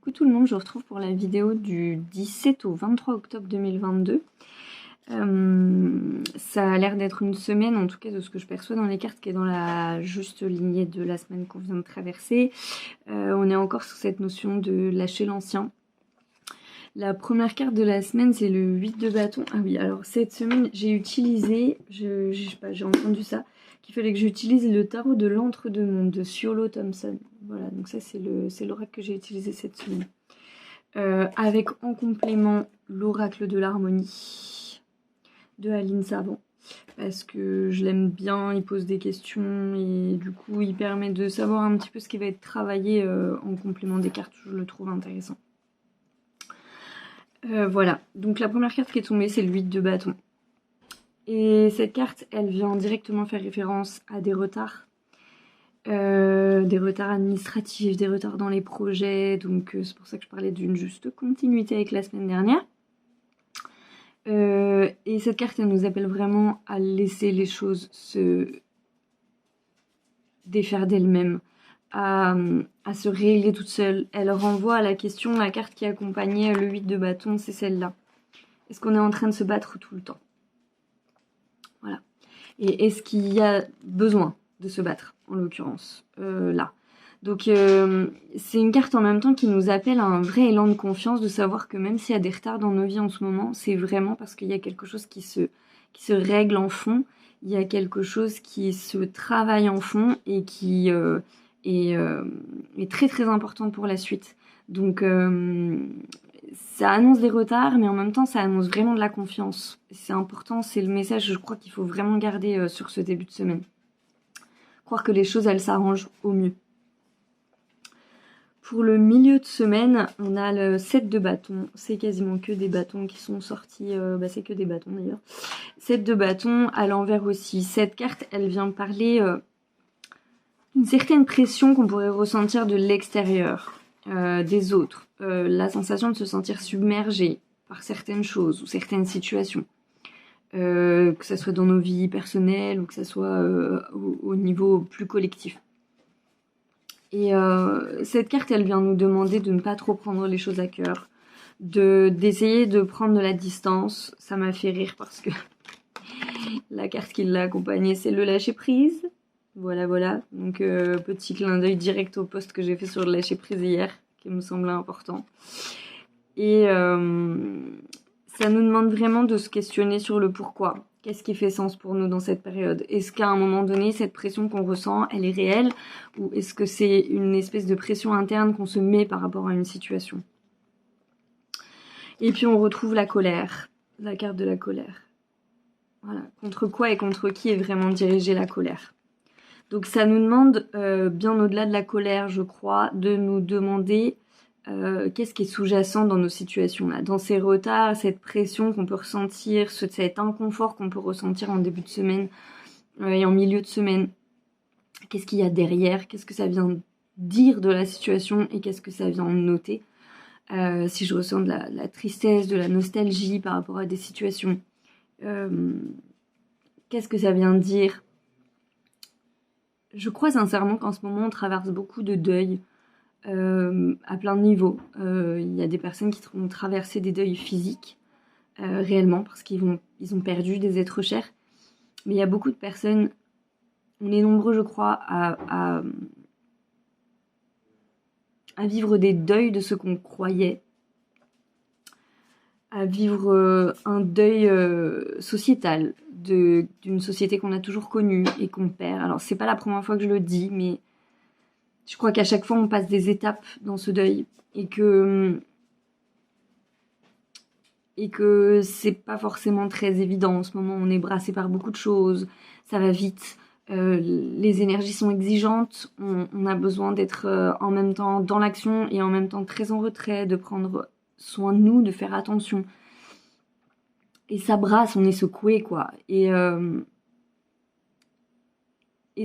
Coucou tout le monde, je vous retrouve pour la vidéo du 17 au 23 octobre 2022. Ça a l'air d'être une semaine, en tout cas de ce que je perçois dans les cartes, qui est dans la juste lignée de la semaine qu'on vient de traverser. On est encore sur cette notion de lâcher l'ancien. La première carte de la semaine, c'est le 8 de bâton. Ah oui, alors cette semaine, j'ai utilisé, je sais pas, j'ai entendu ça, qu'il fallait que j'utilise le tarot de l'entre-deux-mondes de Siolo Thompson. Voilà, donc ça c'est l'oracle que j'ai utilisé cette semaine. Avec en complément l'oracle de l'harmonie de Aline Savant. Parce que je l'aime bien, il pose des questions et du coup il permet de savoir un petit peu ce qui va être travaillé en complément des cartes, je le trouve intéressant. Voilà, donc la première carte qui est tombée, c'est le 8 de bâton. Et cette carte, elle vient directement faire référence à des retards administratifs, des retards dans les projets, donc c'est pour ça que je parlais d'une juste continuité avec la semaine dernière. Et cette carte, elle nous appelle vraiment à laisser les choses se défaire d'elles-mêmes, à se régler toute seule. Elle renvoie à la question, la carte qui accompagnait le 8 de bâton, c'est celle-là. Est-ce qu'on est en train de se battre tout le temps? Voilà. Et est-ce qu'il y a besoin de se battre, en l'occurrence, là? Donc c'est une carte en même temps qui nous appelle à un vrai élan de confiance, de savoir que même s'il y a des retards dans nos vies en ce moment, c'est vraiment parce qu'il y a quelque chose qui se règle en fond, il y a quelque chose qui se travaille en fond et qui est très très important pour la suite. Donc ça annonce des retards, mais en même temps ça annonce vraiment de la confiance. C'est important, c'est le message, je crois qu'il faut vraiment garder sur ce début de semaine. Croire que les choses elles s'arrangent au mieux. Pour le milieu de semaine, on a le 7 de bâton. C'est quasiment que des bâtons qui sont sortis. C'est que des bâtons d'ailleurs. 7 de bâton, à l'envers aussi. Cette carte, elle vient parler d'une certaine pression qu'on pourrait ressentir de l'extérieur, des autres. La sensation de se sentir submergé par certaines choses ou certaines situations. Que ça soit dans nos vies personnelles ou que ça soit au niveau plus collectif. Et cette carte, elle vient nous demander de ne pas trop prendre les choses à cœur, d'essayer de prendre de la distance. Ça m'a fait rire parce que la carte qui l'a accompagnée, c'est le lâcher prise. Voilà, voilà. Donc petit clin d'œil direct au post que j'ai fait sur le lâcher prise hier, qui me semblait important. Et ça nous demande vraiment de se questionner sur le pourquoi. Qu'est-ce qui fait sens pour nous dans cette période? Est-ce qu'à un moment donné, cette pression qu'on ressent, elle est réelle? Ou est-ce que c'est une espèce de pression interne qu'on se met par rapport à une situation? Et puis on retrouve la colère, la carte de la colère. Voilà, contre quoi et contre qui est vraiment dirigée la colère? Donc ça nous demande, bien au-delà de la colère, je crois, de nous demander qu'est-ce qui est sous-jacent dans nos situations-là, dans ces retards, cette pression qu'on peut ressentir, cet inconfort qu'on peut ressentir en début de semaine et en milieu de semaine. Qu'est-ce qu'il y a derrière? Qu'est-ce que ça vient dire de la situation et qu'est-ce que ça vient noter? Si je ressens de la tristesse, de la nostalgie par rapport à des situations, qu'est-ce que ça vient dire? Je crois sincèrement qu'en ce moment on traverse beaucoup de deuil à plein de niveaux. Il y a des personnes qui vont traverser des deuils physiques réellement parce qu'ils ont perdu des êtres chers. Mais il y a beaucoup de personnes, on est nombreux je crois à vivre des deuils de ce qu'on croyait, à vivre un deuil sociétal d'une société qu'on a toujours connue et qu'on perd. Alors c'est pas la première fois que je le dis, mais je crois qu'à chaque fois on passe des étapes dans ce deuil et que c'est pas forcément très évident. En ce moment on est brassé par beaucoup de choses, ça va vite, les énergies sont exigeantes, on a besoin d'être en même temps dans l'action et en même temps très en retrait, de prendre soin de nous, de faire attention. Et ça brasse, on est secoué quoi. Et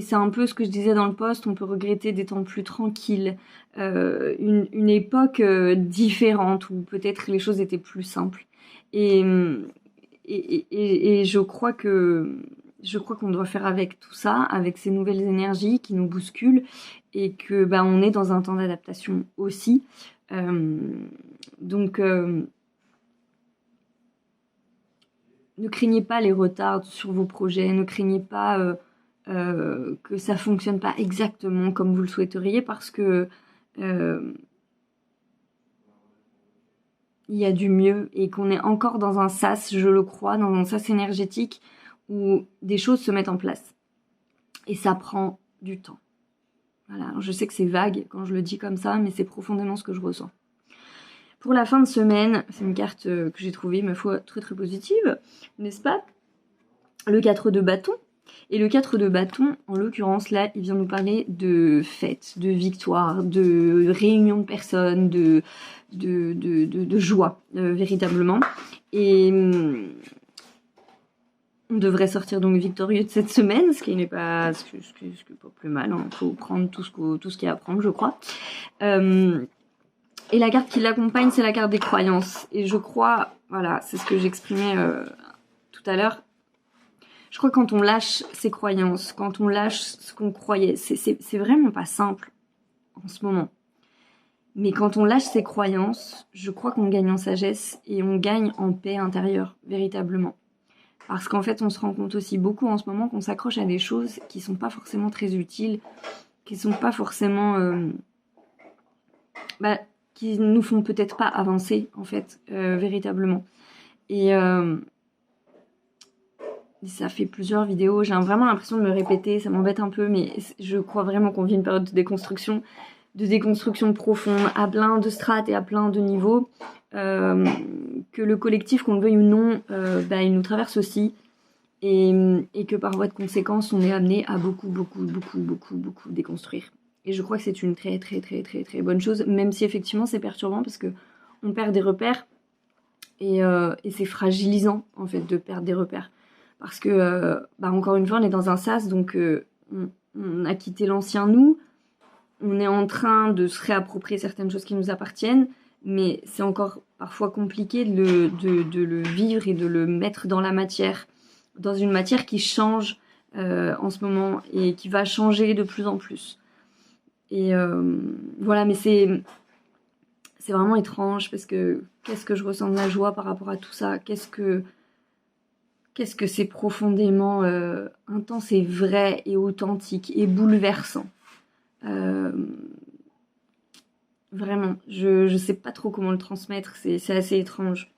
c'est un peu ce que je disais dans le post, on peut regretter des temps plus tranquilles, une époque différente où peut-être les choses étaient plus simples. Et je crois qu'on doit faire avec tout ça, avec ces nouvelles énergies qui nous bousculent et que on est dans un temps d'adaptation aussi. Donc, ne craignez pas les retards sur vos projets, ne craignez pas que ça fonctionne pas exactement comme vous le souhaiteriez, parce que il y a du mieux et qu'on est encore dans un sas, je le crois, dans un sas énergétique où des choses se mettent en place. Et ça prend du temps. Voilà, je sais que c'est vague quand je le dis comme ça, mais c'est profondément ce que je ressens. Pour la fin de semaine, c'est une carte que j'ai trouvée, ma foi, très très positive, n'est-ce pas? Le 4 de bâton. Et le 4 de bâton, en l'occurrence, là, il vient nous parler de fête, de victoire, de réunion de personnes, de joie, véritablement. Et on devrait sortir donc victorieux de cette semaine, ce qui n'est pas, ce qui est pas plus mal. Il faut prendre tout ce qu'il y a à prendre, je crois. Et la carte qui l'accompagne, c'est la carte des croyances. Et je crois, voilà, c'est ce que j'exprimais tout à l'heure. Je crois que quand on lâche ses croyances, quand on lâche ce qu'on croyait, c'est vraiment pas simple en ce moment. Mais quand on lâche ses croyances, je crois qu'on gagne en sagesse et on gagne en paix intérieure, véritablement. Parce qu'en fait, on se rend compte aussi beaucoup en ce moment qu'on s'accroche à des choses qui sont pas forcément très utiles, qui sont pas forcément... qui nous font peut-être pas avancer, en fait, véritablement. Et ça fait plusieurs vidéos, j'ai vraiment l'impression de me répéter, ça m'embête un peu, mais je crois vraiment qu'on vit une période de déconstruction profonde, à plein de strates et à plein de niveaux, que le collectif, qu'on le veuille ou non, il nous traverse aussi, et que par voie de conséquence, on est amené à beaucoup déconstruire. Et je crois que c'est une très très bonne chose, même si effectivement c'est perturbant parce que on perd des repères, et c'est fragilisant en fait de perdre des repères. Parce que, encore une fois, on est dans un sas, donc on a quitté l'ancien nous, on est en train de se réapproprier certaines choses qui nous appartiennent, mais c'est encore parfois compliqué de le vivre et de le mettre dans la matière, dans une matière qui change en ce moment et qui va changer de plus en plus. Et voilà, mais c'est vraiment étrange parce que qu'est-ce que je ressens de la joie par rapport à tout ça? Qu'est-ce que c'est profondément intense et vrai et authentique et bouleversant. Vraiment, je sais pas trop comment le transmettre, c'est assez étrange.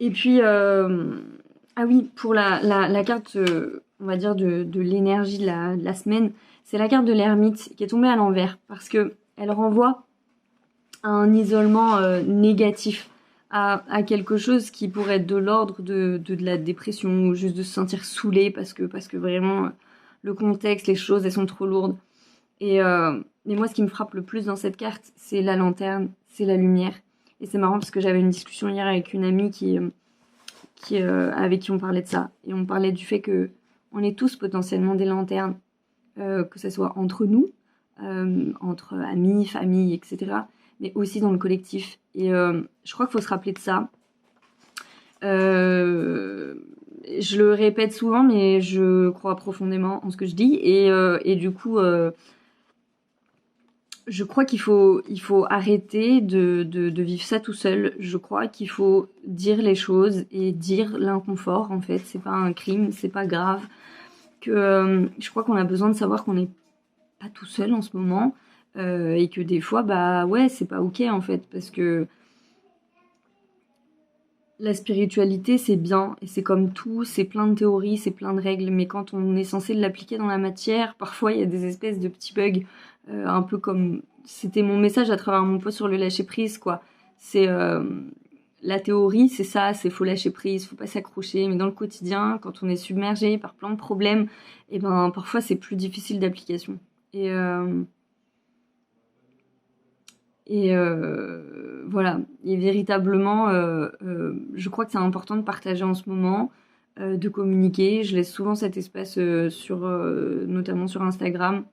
Et puis, ah oui, pour la carte, on va dire, de l'énergie de la semaine, c'est la carte de l'ermite qui est tombée à l'envers parce que elle renvoie à un isolement négatif. À quelque chose qui pourrait être de l'ordre de la dépression ou juste de se sentir saoulé parce que vraiment le contexte, les choses, elles sont trop lourdes. Et moi, ce qui me frappe le plus dans cette carte, c'est la lanterne, c'est la lumière. Et c'est marrant parce que j'avais une discussion hier avec une amie avec qui on parlait de ça. Et on parlait du fait que on est tous potentiellement des lanternes, que ce soit entre nous, entre amis, famille, etc., mais aussi dans le collectif. Et je crois qu'il faut se rappeler de ça. Je le répète souvent, mais je crois profondément en ce que je dis. Et du coup, je crois qu'il faut arrêter de vivre ça tout seul. Je crois qu'il faut dire les choses et dire l'inconfort, en fait. C'est pas un crime, c'est pas grave. Je crois qu'on a besoin de savoir qu'on n'est pas tout seul en ce moment. Et que des fois, c'est pas ok en fait, parce que la spiritualité c'est bien, et c'est comme tout, c'est plein de théories, c'est plein de règles, mais quand on est censé l'appliquer dans la matière, parfois il y a des espèces de petits bugs, un peu comme, c'était mon message à travers mon post sur le lâcher prise, quoi. C'est la théorie, c'est ça, c'est faut lâcher prise, faut pas s'accrocher, mais dans le quotidien, quand on est submergé par plein de problèmes, et parfois c'est plus difficile d'application. Et voilà, et véritablement, je crois que c'est important de partager en ce moment, de communiquer. Je laisse souvent cet espace notamment sur Instagram,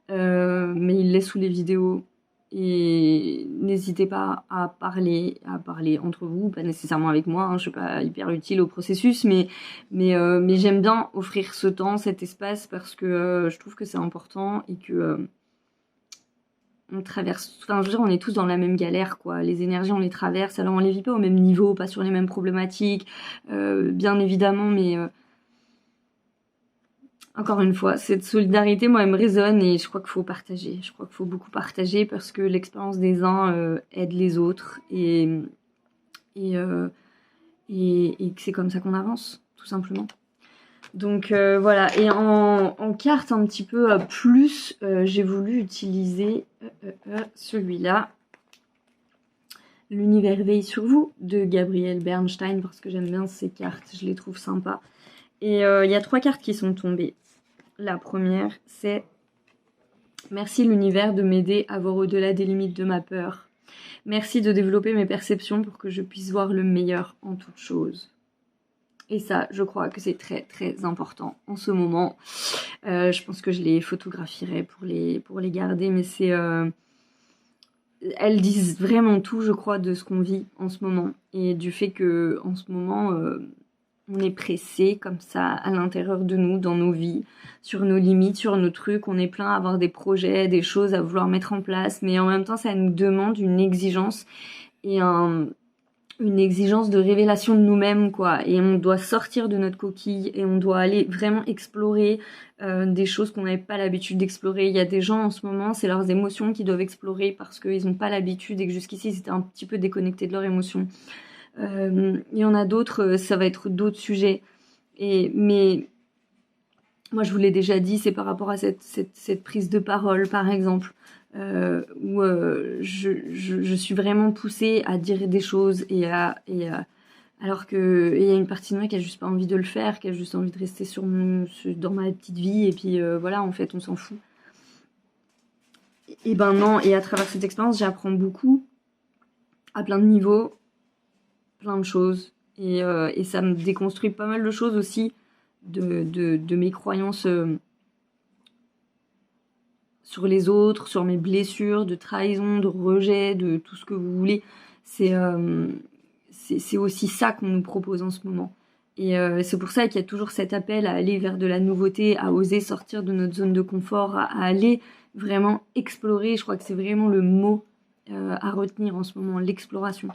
mais il laisse sous les vidéos. Et n'hésitez pas à parler entre vous, pas nécessairement avec moi, je suis pas hyper utile au processus, mais j'aime bien offrir ce temps, cet espace, parce que je trouve que c'est important et que on traverse, enfin je veux dire, on est tous dans la même galère quoi, les énergies on les traverse, alors on les vit pas au même niveau, pas sur les mêmes problématiques, bien évidemment, mais encore une fois, cette solidarité, moi, elle me résonne et je crois qu'il faut partager. Je crois qu'il faut beaucoup partager parce que l'expérience des uns aide les autres et, euh, et que c'est comme ça qu'on avance, tout simplement. Donc voilà, et en carte un petit peu plus, j'ai voulu utiliser celui-là, L'univers veille sur vous, de Gabriel Bernstein, parce que j'aime bien ces cartes, je les trouve sympas. Et il y a 3 cartes qui sont tombées. La première, c'est « Merci l'univers de m'aider à voir au-delà des limites de ma peur. Merci de développer mes perceptions pour que je puisse voir le meilleur en toute chose. » Et ça, je crois que c'est très très important en ce moment. Je pense que je les photographierai pour les garder, mais c'est... elles disent vraiment tout, je crois, de ce qu'on vit en ce moment. Et du fait que en ce moment, on est pressé comme ça à l'intérieur de nous, dans nos vies, sur nos limites, sur nos trucs. On est plein à avoir des projets, des choses à vouloir mettre en place. Mais en même temps, ça nous demande une exigence et une exigence de révélation de nous-mêmes, quoi. Et on doit sortir de notre coquille et on doit aller vraiment explorer des choses qu'on n'avait pas l'habitude d'explorer. Il y a des gens en ce moment, c'est leurs émotions qu'ils doivent explorer parce qu'ils n'ont pas l'habitude et que jusqu'ici, ils étaient un petit peu déconnectés de leurs émotions. Il y en a d'autres, ça va être d'autres sujets. Mais moi, je vous l'ai déjà dit, c'est par rapport à cette prise de parole, par exemple. Où je suis vraiment poussée à dire des choses alors que il y a une partie de moi qui a juste pas envie de le faire, qui a juste envie de rester dans ma petite vie et puis voilà, en fait on s'en fout. Et ben non, et à travers cette expérience j'apprends beaucoup à plein de niveaux, plein de choses et ça me déconstruit pas mal de choses aussi de mes croyances sur les autres, sur mes blessures, de trahison, de rejet, de tout ce que vous voulez. C'est aussi ça qu'on nous propose en ce moment. Et c'est pour ça qu'il y a toujours cet appel à aller vers de la nouveauté, à oser sortir de notre zone de confort, à aller vraiment explorer. Je crois que c'est vraiment le mot à retenir en ce moment, l'exploration.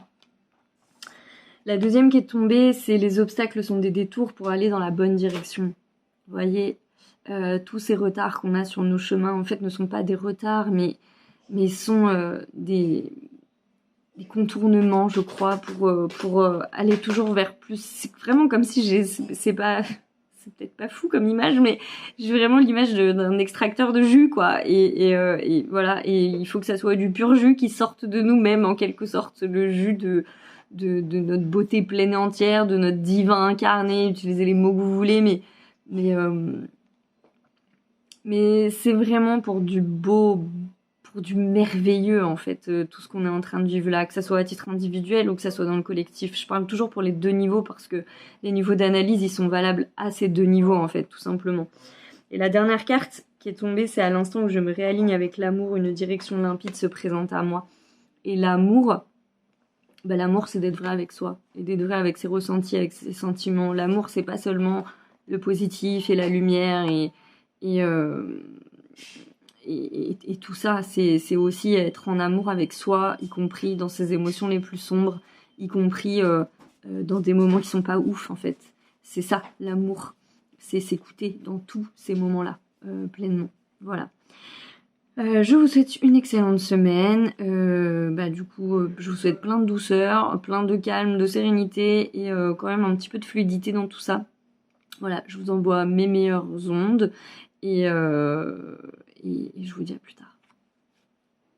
La deuxième qui est tombée, c'est les obstacles sont des détours pour aller dans la bonne direction. Vous voyez, tous ces retards qu'on a sur nos chemins, en fait, ne sont pas des retards, mais sont des contournements, je crois, pour aller toujours vers plus. C'est vraiment comme si c'est peut-être pas fou comme image, mais j'ai vraiment l'image d'un extracteur de jus, quoi. Et voilà, et il faut que ça soit du pur jus qui sorte de nous-mêmes, en quelque sorte, le jus de notre beauté pleine et entière, de notre divin incarné, utilisez les mots que vous voulez, mais c'est vraiment pour du beau, pour du merveilleux en fait, tout ce qu'on est en train de vivre là, que ça soit à titre individuel ou que ça soit dans le collectif. Je parle toujours pour les 2 niveaux parce que les niveaux d'analyse, ils sont valables à ces 2 niveaux en fait, tout simplement. Et la dernière carte qui est tombée, c'est à l'instant où je me réaligne avec l'amour, une direction limpide se présente à moi. Et l'amour, l'amour c'est d'être vrai avec soi, et d'être vrai avec ses ressentis, avec ses sentiments. L'amour c'est pas seulement le positif et la lumière et tout ça, c'est aussi être en amour avec soi, y compris dans ses émotions les plus sombres, y compris dans des moments qui sont pas ouf en fait. C'est ça, l'amour. C'est s'écouter dans tous ces moments-là, pleinement. Voilà. Je vous souhaite une excellente semaine. Du coup, je vous souhaite plein de douceur, plein de calme, de sérénité et quand même un petit peu de fluidité dans tout ça. Voilà, je vous envoie mes meilleures ondes et je vous dis à plus tard.